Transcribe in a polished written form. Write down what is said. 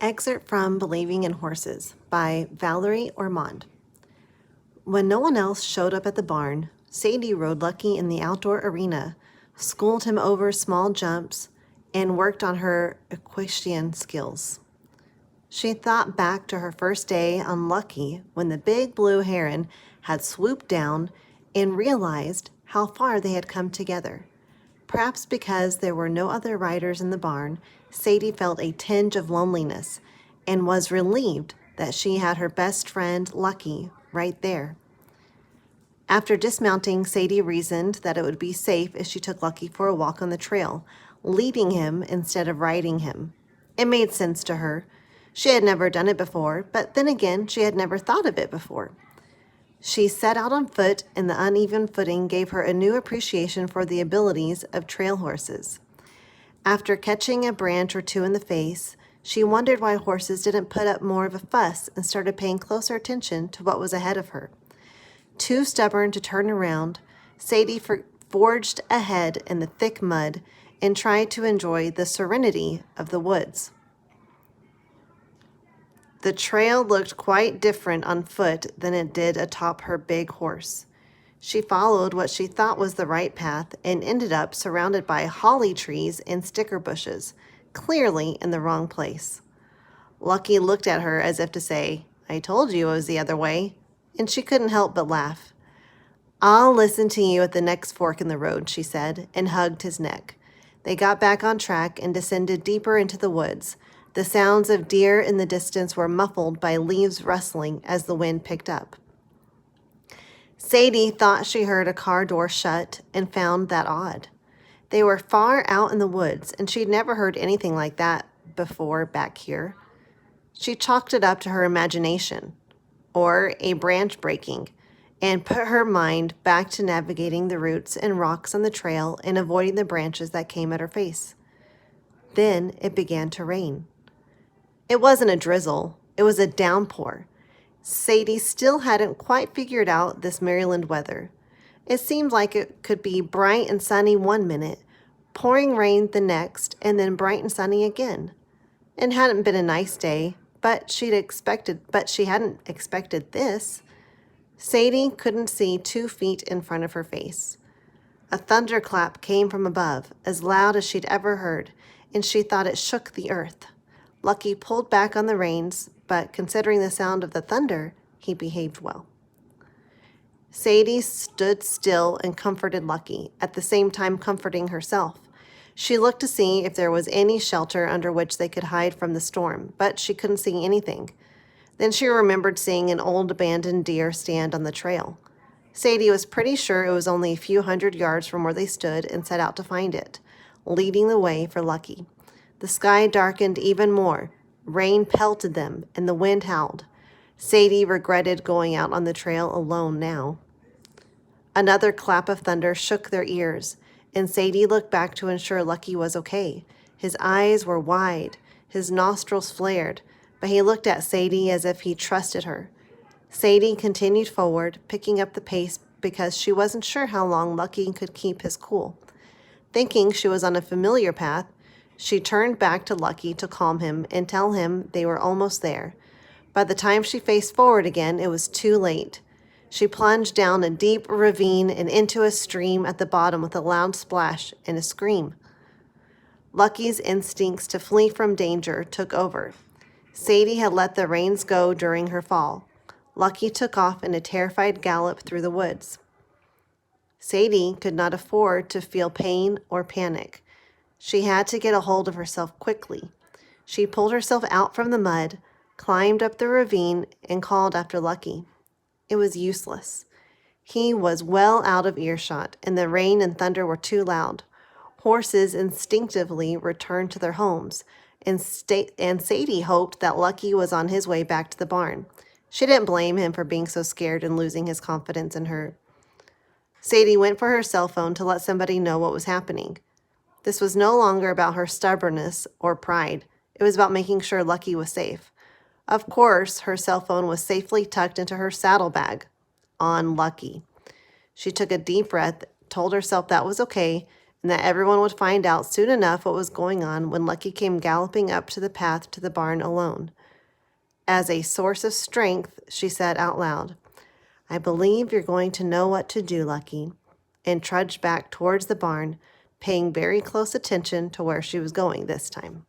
Excerpt from Believing in Horses by Valerie Ormond. When no one else showed up at the barn, Sadie rode Lucky in the outdoor arena, schooled him over small jumps, and worked on her equestrian skills. She thought back to her first day on Lucky when the big blue heron had swooped down and realized how far they had come together. Perhaps because there were no other riders in the barn, Sadie felt a tinge of loneliness and was relieved that she had her best friend, Lucky, right there. After dismounting, Sadie reasoned that it would be safe if she took Lucky for a walk on the trail, leading him instead of riding him. It made sense to her. She had never done it before, but then again, she had never thought of it before. She set out on foot, and the uneven footing gave her a new appreciation for the abilities of trail horses. After catching a branch or two in the face, she wondered why horses didn't put up more of a fuss and started paying closer attention to what was ahead of her. Too stubborn to turn around, Sadie forged ahead in the thick mud and tried to enjoy the serenity of the woods. The trail looked quite different on foot than it did atop her big horse. She followed what she thought was the right path and ended up surrounded by holly trees and sticker bushes, clearly in the wrong place. Lucky looked at her as if to say, "I told you it was the other way," and she couldn't help but laugh. "I'll listen to you at the next fork in the road," she said, and hugged his neck. They got back on track and descended deeper into the woods. The sounds of deer in the distance were muffled by leaves rustling as the wind picked up. Sadie thought she heard a car door shut and found that odd. They were far out in the woods, and she'd never heard anything like that before back here. She chalked it up to her imagination, or a branch breaking, and put her mind back to navigating the roots and rocks on the trail and avoiding the branches that came at her face. Then it began to rain. It wasn't a drizzle, it was a downpour. Sadie still hadn't quite figured out this Maryland weather. It seemed like it could be bright and sunny one minute, pouring rain the next, and then bright and sunny again. It hadn't been a nice day, but she hadn't expected this. Sadie couldn't see 2 feet in front of her face. A thunderclap came from above, as loud as she'd ever heard, and she thought it shook the earth. Lucky pulled back on the reins, but considering the sound of the thunder, he behaved well. Sadie stood still and comforted Lucky, at the same time comforting herself. She looked to see if there was any shelter under which they could hide from the storm, but she couldn't see anything. Then she remembered seeing an old abandoned deer stand on the trail. Sadie was pretty sure it was only a few hundred yards from where they stood and set out to find it, leading the way for Lucky. The sky darkened even more. Rain pelted them, and the wind howled. Sadie regretted going out on the trail alone now. Another clap of thunder shook their ears, and Sadie looked back to ensure Lucky was okay. His eyes were wide, his nostrils flared, but he looked at Sadie as if he trusted her. Sadie continued forward, picking up the pace because she wasn't sure how long Lucky could keep his cool. Thinking she was on a familiar path, she turned back to Lucky to calm him and tell him they were almost there. By the time she faced forward again, it was too late. She plunged down a deep ravine and into a stream at the bottom with a loud splash and a scream. Lucky's instincts to flee from danger took over. Sadie had let the reins go during her fall. Lucky took off in a terrified gallop through the woods. Sadie could not afford to feel pain or panic. She had to get a hold of herself quickly. She pulled herself out from the mud, climbed up the ravine, and called after Lucky. It was useless. He was well out of earshot, and the rain and thunder were too loud. Horses instinctively returned to their homes, and Sadie hoped that Lucky was on his way back to the barn. She didn't blame him for being so scared and losing his confidence in her. Sadie went for her cell phone to let somebody know what was happening. This was no longer about her stubbornness or pride. It was about making sure Lucky was safe. Of course, her cell phone was safely tucked into her saddlebag. On Lucky. She took a deep breath, told herself that was okay, and that everyone would find out soon enough what was going on when Lucky came galloping up to the path to the barn alone. As a source of strength, she said out loud, "I believe you're going to know what to do, Lucky," and trudged back towards the barn, paying very close attention to where she was going this time.